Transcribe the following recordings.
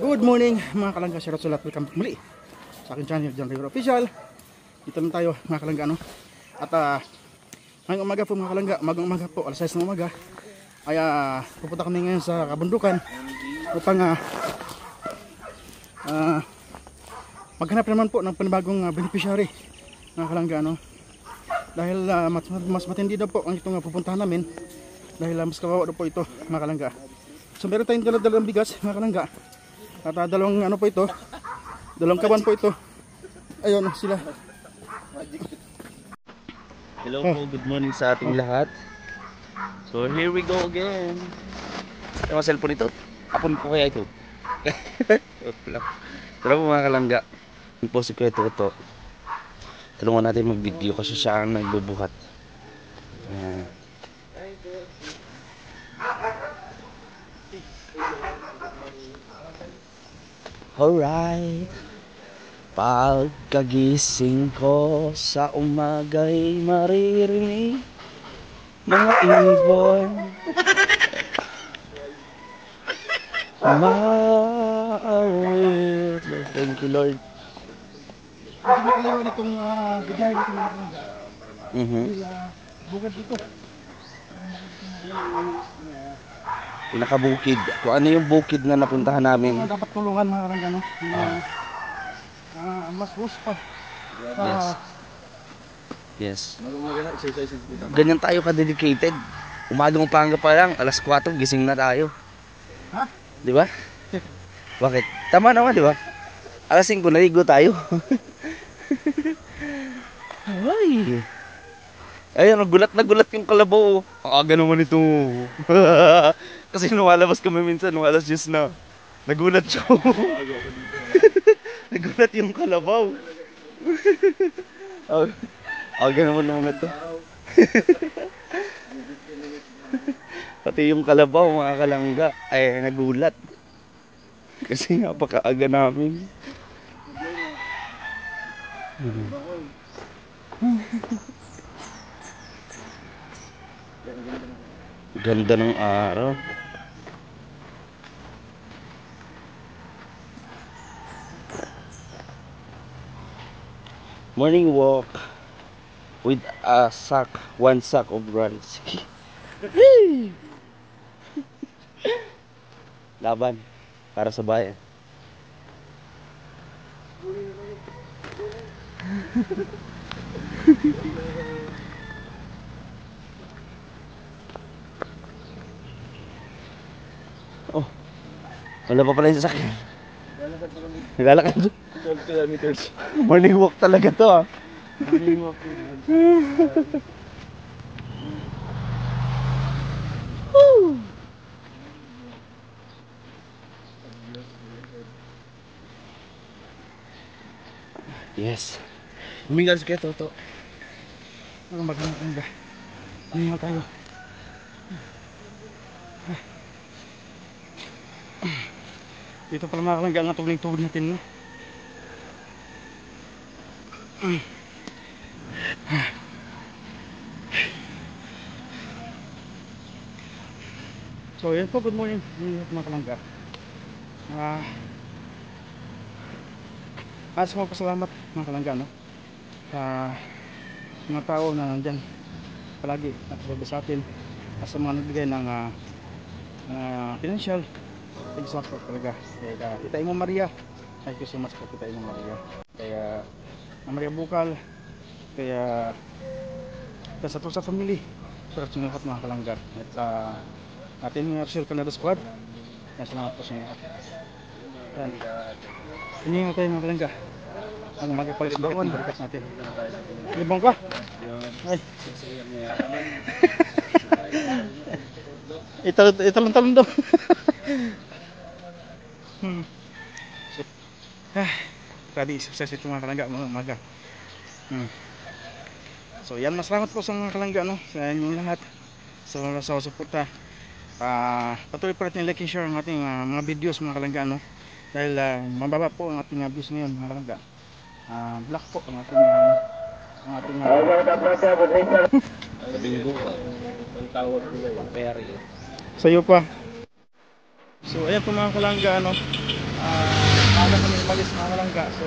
Good morning mga kalangga, shoutout sa lahat, welcome back muli sa aking channel, John Rivera Official. Dito lang tayo mga kalangga, no? At ngayong umaga po mga kalangga, umaga po, alas 6 ng umaga ay pupunta kami ngayon sa kabundukan upang maghanap naman po ng panibagong beneficiary mga kalangga, no? Dahil mas matindi daw po ang itong pupuntahan namin dahil mas kawawa daw po ito mga kalangga. So meron tayong dalang bigas mga kalangga. At dalawang ano po ito, dalawang kaban po ito. Ayun sila. Hello po, good morning sa ating lahat. So here we go again. Ano ang cellphone ito? Apon ko kaya ito. Tara po mga kalangga. Po si Kuya Toto. Tulungan natin mag-video kasi siya ang nagbubuhat. Alright. Pagkagising ko sa umaga'y maririnig mga ibon maawit. Thank you Lord. Hindi makalawan itong bigay dito mga kalangga. Bukad dito. Pinakabukid. Kung ano yung bukid na napuntahan namin. Dapat tulungan mga kalangga, no? Mas bus pa. Yes. Ganyan tayo ka-dedicated. Umagang umaga pa lang, alas 4 gising na tayo. Ha? Di ba? Bakit? Tama naman, di ba? Alas 5 naligo tayo. Ay. Ayun, nagulat yung kalabaw. Ang aga naman ito. Kasi lumalabas kami minsan, nung alas 10 na. Nagulat siya. Nagulat yung kalabaw. Aga naman naman ito. Pati yung kalabaw, mga kalangga, ay nagulat. Kasi napakaaga namin. Ganda ng araw. Morning walk with one sack of rice. Laban para sa bayan. Oh, wala pa pala yung sasakyan. Naglalakad. 12 kilometers. Morning walk talaga to Morning walk. Yes. Humingal si Kuya Toto. Maganda. Humingal tayo. Dito pala mga kalangga ang tubig natin, no? So yan po, good morning mga kalangga. As magpasalamat mga kalangga, no? Sa mga tao na nandyan palagi nakasabay sa atin at sa mga nagbigay ng financial. Thank you so much po talaga kay Tita Imo Maria. Thank you so much po Tita Imo Maria, kaya Maria Bukal, kaya sa Tusa family, sa lahat mga kalangga at ating Rochelle Canada Squad. Salamat po sa inyo. Hindi nga tayo mga kalangga ang magpapalit doon, balikat natin. Libong ka? Ay. Italon daw. Tadi sukses itu mga kalangga mga umaga. So yan, masalamat po sa mga kalangga, no? Sa inyong lahat sa suporta. Patuloy pa natin like and share ang ating mga videos mga kalangga, no? Dahil mababa po ang ating views ngayon mga kalangga. Black po ang ating Bingo. Ang tawag nila yung peri. Sa'yo pa. So ayan po mga kalangga, ano, maaga kami umalis mga kalangga. So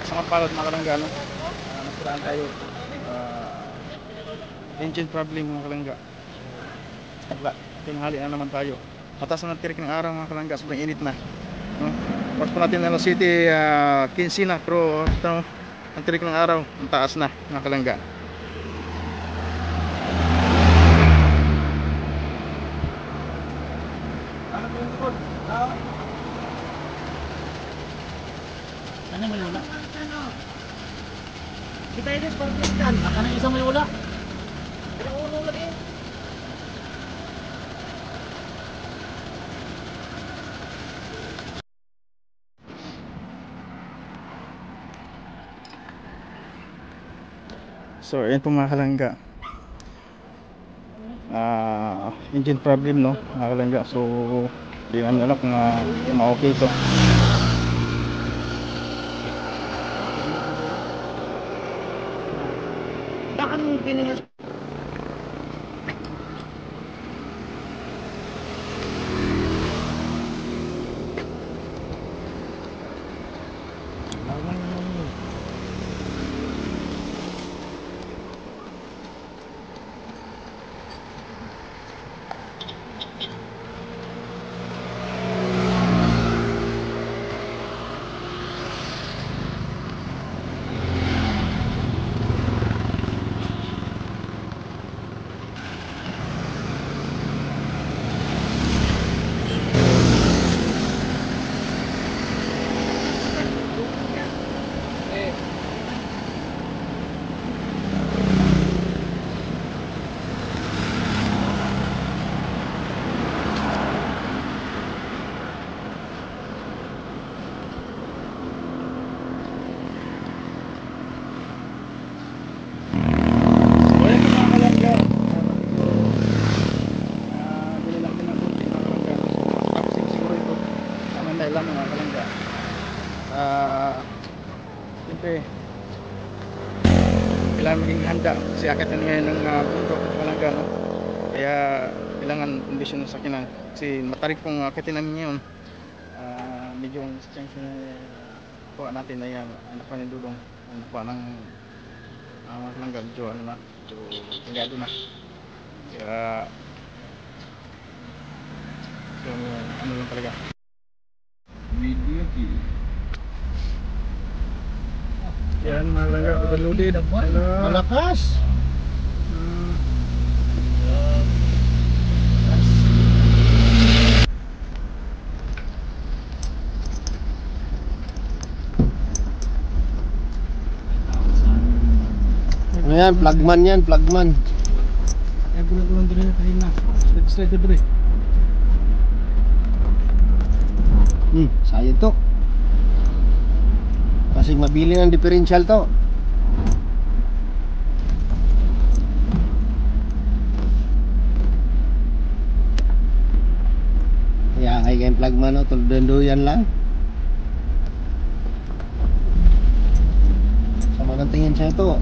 sa mga palad mga kalangga, ano, nasiraan tayo. Engine problem mga kalangga. Wala, tinghali na naman tayo. Mataas na tirik ng araw mga kalangga, sobrang init na, no? Oras po natin na City 15 na, pero ito, ang tirik ng araw, ang taas na mga kalangga. Ano may wala? Kita ini seperti ikan, akan isang may wala. Ulo lagi. So ayan po mga kalangga, engine problem, no mga kalangga. So di namin alam kung ma-okay ito. Bakit piningas? Lang mga kalangga. Siyempre kailangan maging handa kasi akit na ngayon ng bundok kalangga, no? Kaya kailangan kondisyon sa akin kasi matarik pong akitin namin ngayon. Medyo chance na kuha natin na yan, anak pa ni Dudong, anak pa ng mga kalangga, medyo ano na, medyo tingado na. Kaya so ano lang talaga. Yan mga langga, overloaded. Malakas. Ayan, flagman yan, flagman. Kaya gulat-gulat din na kanina. Slide dito rin. Sayang to. Kasi mabili ng differential to. Kaya kayong flagman o, tulduyan lang. Sama ng tingin siya to.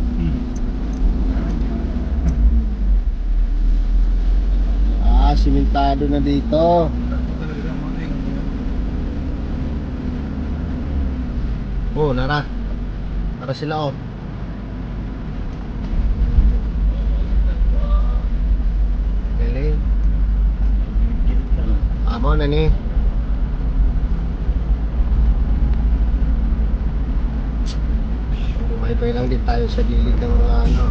Simentado na dito. Oh, nara. Nara sila oh. Galing. Amo na ni. May lang din tayo sa gilid ng mga ano.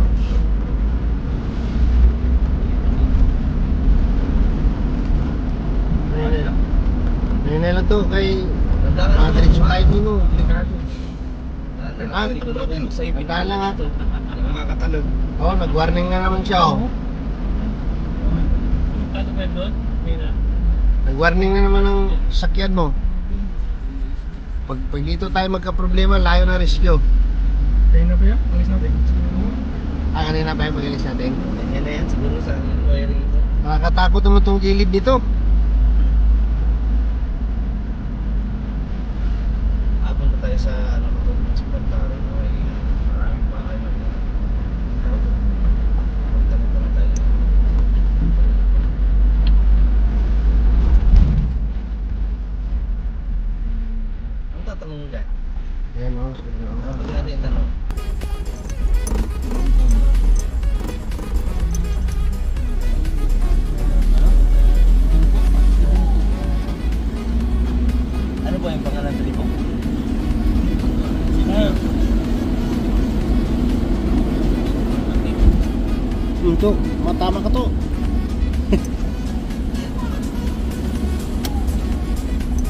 Ngayon lang to kay diretso tayo dito. Nagdaan lang ha. Makakatalog. Oo, nag-warning na naman siya oh. Ano ba doon? Nag-warning na naman ng sakyan mo. Pag dito tayo magka-problema, layo na rescue. Kaya na ba yan? Alis natin. Kanina pa yung pag-alis natin. Yan na yan, siguro sa wiring ito. Nakakatakot naman itong gilid dito. Abang pa tayo sa ano ko sa Pantaro, may maraming bahay na magtanong pa na tayo. tanong dyan. Yan o. Huwag natin yung tanong. Ano ba yung pangalan ng tribo? Ito, matama ka to.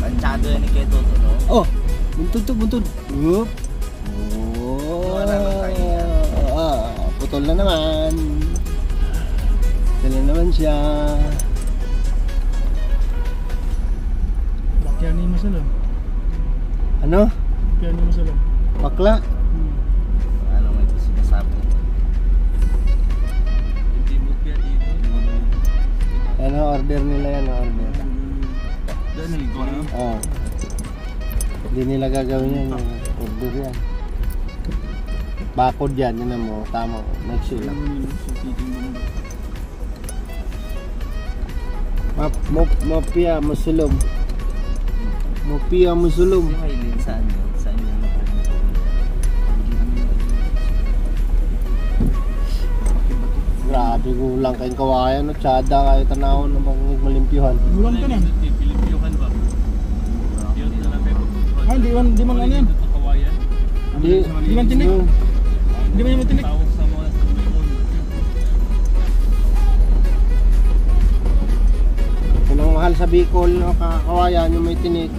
Panchado yan ni Keto to, no? Oh, buntod to, buntod. Whoop. Oh, putol na naman. Putol na naman siya. Kaya ni masalam. Ano? Kaya ni masalam. Bakla? Ano mo ito sinasabi? Hindi mo kaya dito. Ano, order nila yan, order. Ganun ko, no? Oh. Hindi nila gagawin yan, order yan. Bakod yan, yun na mo, tama. Next year lang. Mopia musulom. Mopia musulom. Hindi mailin saan yun? Saan yun? Grabe, gulang kayong kawayan, no? Tsada kayo tanawon na bang malimpyuhan. Gulang ka na. Pilipiyokan ba? Yun na lang pero. Ah, di man ano yan. Hindi, Di man tinik. Di man yung tinik. Tawag sa mga Yun ang mahal sa Bicol, no? Kawayan yung may tinik.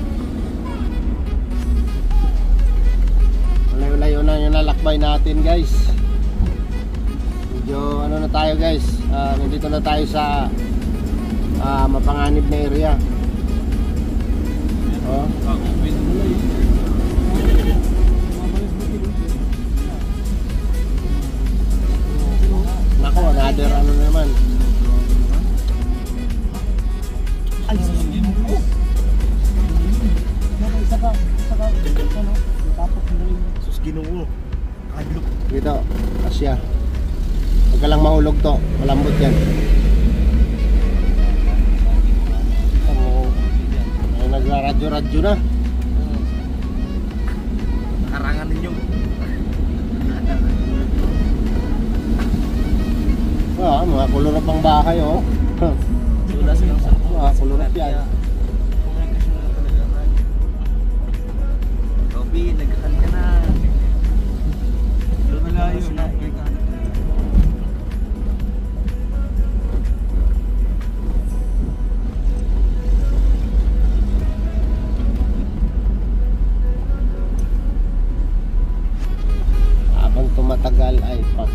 Layo-layo na yung lalakbay natin, guys. Medyo ano na tayo, guys. Nandito na tayo sa mapanganib na area. Oh. Nako, another ano naman. Ay, sasabihin mo. Sus, ginoo. Kadlok. Dito, Asya. Huwag ka lang mahulog to. Malambot yan. Ay, nagra-radyo-radyo na. Nakarangan ninyo. Mga kulurap ang bahay, oh. Sulas lang sa Mga kulurap yan. Komunikasyon na talaga. Robby, nagkakan ka na. Malayo na. Habang tumatagal ay pag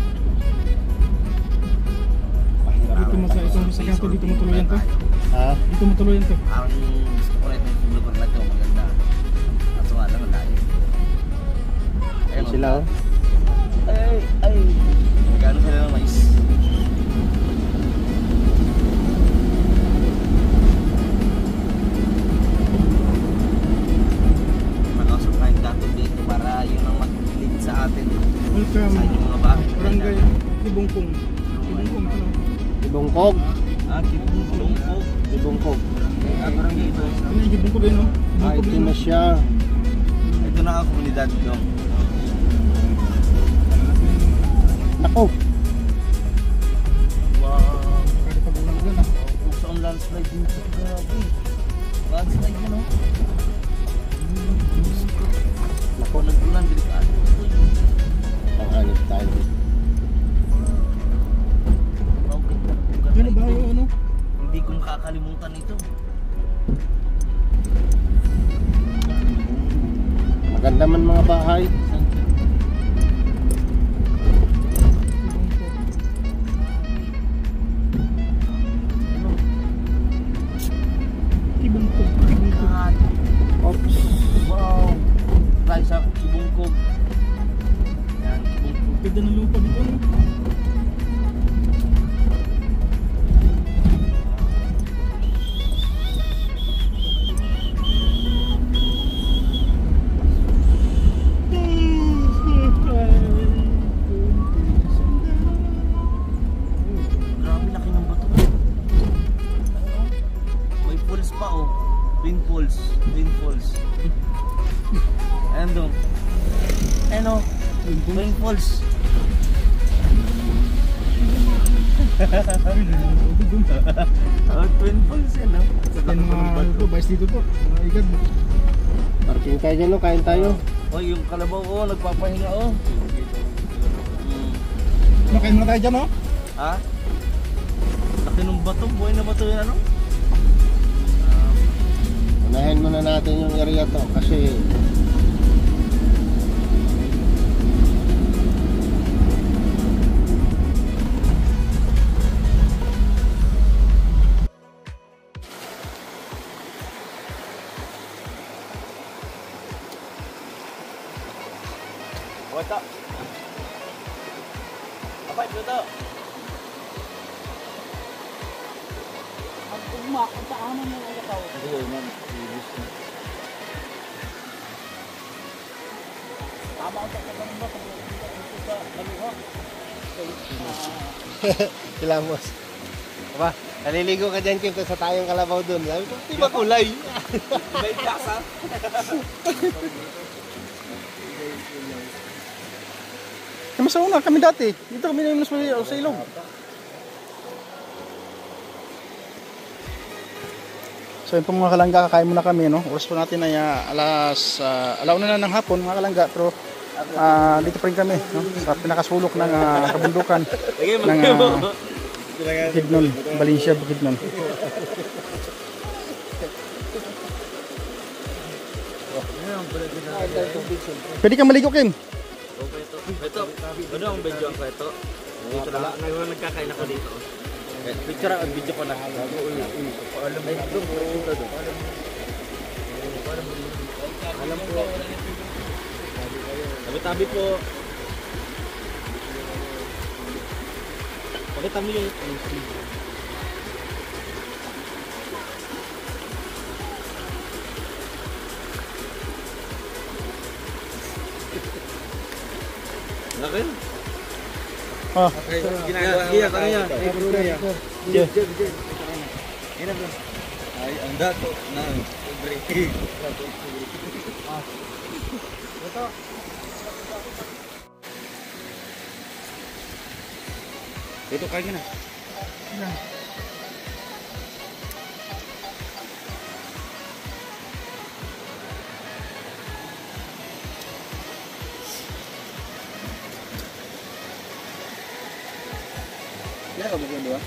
Dito mo sa itong sa kanto, dito mo tuluyan to. ha? Dito mo tuluyan to. Ang gusto ko rin yung lugar na ito, maganda. Kaso nga lang, malayo. Ayun, Sila, oh. Ay. Magkano sila ng mais? Makausap tayong dato dito para yun ang mag-lead sa atin. Welcome. Sa inyong mga bahay. Barangay Ibongkong. Ibongkong ito. Ibongkog. Kibungkong po. Ibongkog. Barangay ito. Ano yung Ibongkong din, no? Ito na siya. Ito na ang komunidad dong. Nako. Wow. Pwede pa gulang dyan, ah. Puso ang landslide dito. Grabe. Landslide yun, oh. Nako. Nagbulan, delikado. Panganib tayo. Wow, ganda ng lugar na Ano ba ito. yung ano? Hindi ko makakalimutan ito. Maganda man mga bahay. Ibongkong. Ibongkong. God. Oops. Wow. Try sa Kibungkog. Yan, Kibungkog. Ganda ng lupa dito, no? Grabe, laki ng bato. May falls pa, oh. Twin falls. Ayan doon. Ayan o. Twin Falls. Twin Falls yan o. Yan mga ito, bayas dito po. Mga igad. Parking tayo dyan, no? Kain tayo. Oh, yung kalabaw ko, nagpapahinga o. Makain muna tayo dyan, oh. Ha? Laki ng bato, buhay na bato yun ano? Unahin muna natin yung area to kasi Wata. Apa itu tuh? Ang tugma, kung saan mo yung alakaw. Hindi ko man. Tama ang pagkakaroon ba kung ito sa lamihok. kilamos. Aba, naliligo ka dyan, Kim, sa tayong kalabaw dun. Sabi ko, di ba kulay? May kasa. Kami sa una, kami dati. Dito kami na sa ilog. So yun po mga kalangga, kakain muna kami, no? Oras po natin ay alauna na ng hapon mga kalangga, pero dito pa rin kami, no? Sa pinakasulok ng kabundukan ng Bukidnon, Valencia, Bukidnon. Pwede kang maligo, Kim. Ito, ano ang video ko ito? Dito na lang, nagkakain ako dito. Picture ang video ko na. Alam po. Tabi-tabi po. Pakita mo yung Lakin? Oh. Ginagawa ka niya. Ay, ang dato ng break. Ito kain na. Ya, kamu dua.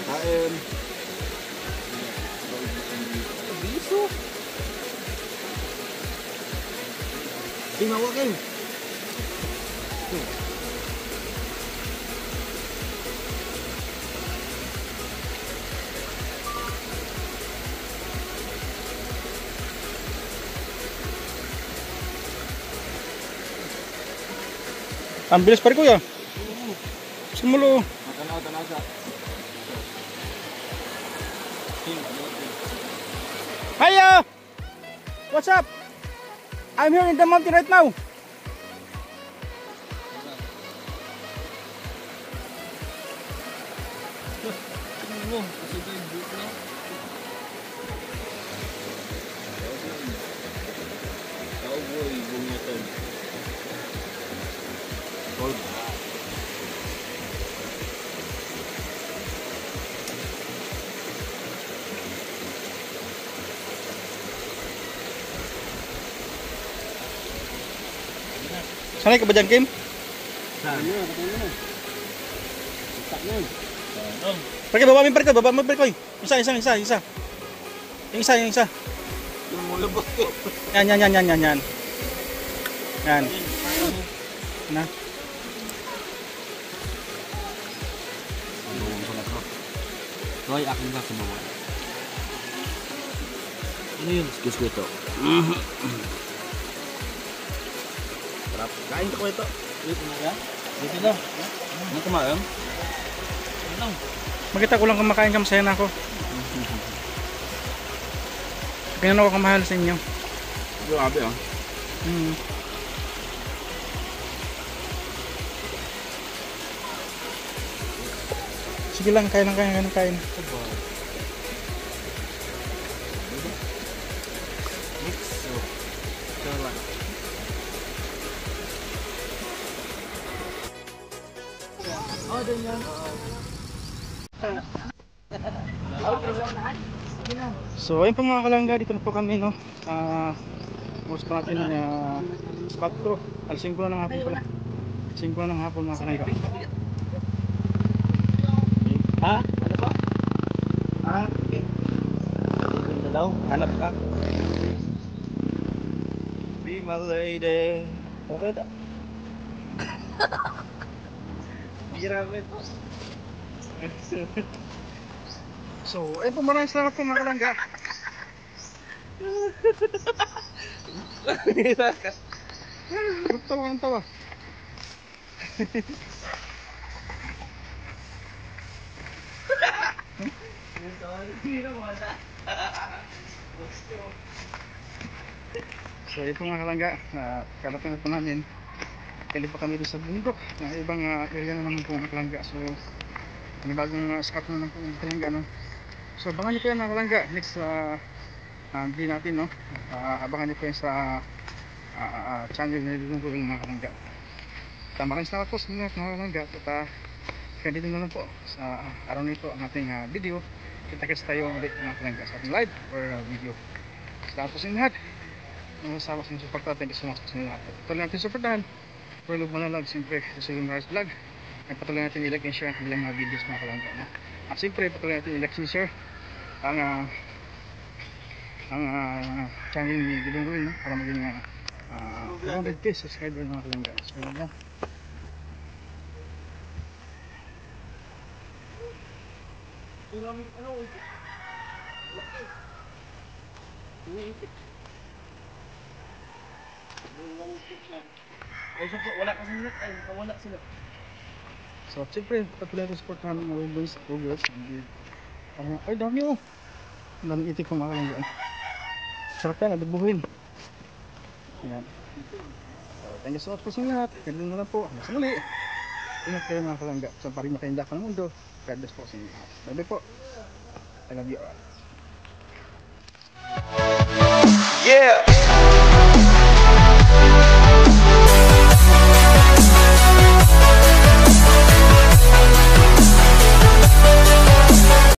Kain. Biso. Timawa kayo. Ang bilis pa rin, kuya. Simulo. Tanaw sa. Hiya! What's up? I'm here in the mountain right now. Cowboy bungeton. Sanay ka ba dyan, Kim? Pergi, baba mo yung perkoy. Isa. Yung isa. Yung mulabot ko. Yan. Yan. Na. Bawang ko na to. Ito ay akin lang sa bawang. Ano yun? Excuse ko ito. Sarap. Kain ko ito. Dito na yan? Dito na. Ano kumain? Ano? Makita ko lang kumakain ka, masaya na ako. Kaya ako kamahal sa inyo. Grabe ah. Sige lang, kain lang, kain. Mix. So, ito lang. So ayun po mga kalangga, dito na po kami no. Post pa natin spot to. Alas 5 na ng hapon pala. 5 na ng hapon mga kalangga. Ha? Ano pa? Ah, okay. Dito daw. Hanap ka. Be my lady. Okay daw. Gira ito. So ayun po, maraming salamat po mga kalangga. Tawa ng tawa. So ayun po mga kalangga, karating na po namin. Kali pa kami doon sa bundok na ibang area na naman po mga kalangga. So may bagong spot na naman po mga kalangga no? So abangan nyo po yan mga kalangga next video natin no. Abangan nyo po yan sa channel na dito po yung mga kalangga. Maraming salamat po sa mga kalangga. At kaya dito na lang po sa araw nito ang ating video. Kita-kits tayo ulit mga kalangga sa ating live or video. Salamat po sa inyo lahat. Masasawa sa inyong support natin. Kasi sa inyo lahat. Patuloy natin supportahan for love manalag siyempre sa Sugang Rise Vlog. Ay patuloy natin i-like and share ang kanilang mga videos mga kalangga no? At siyempre patuloy natin i-like and share ang channel ni Gilong Ruin no? Para maging 100k subscriber mga kalangga. So yun lang. Wala kasi nila. Ay, wala sila. So siyempre patuloy natin support namin mga boys and girls. Ay dami oh. Ang daming itik po mga kalangga. Sarap yan, adubuhin. Ayan. So, thank you so much po sa inyo lahat. Ganun na lang po. Hanggang sa muli. Ingat kayo mga kalangga. Sa paring makaindak ng mundo. God bless po sa inyo lahat. Bye bye po. I love you all. Yeah!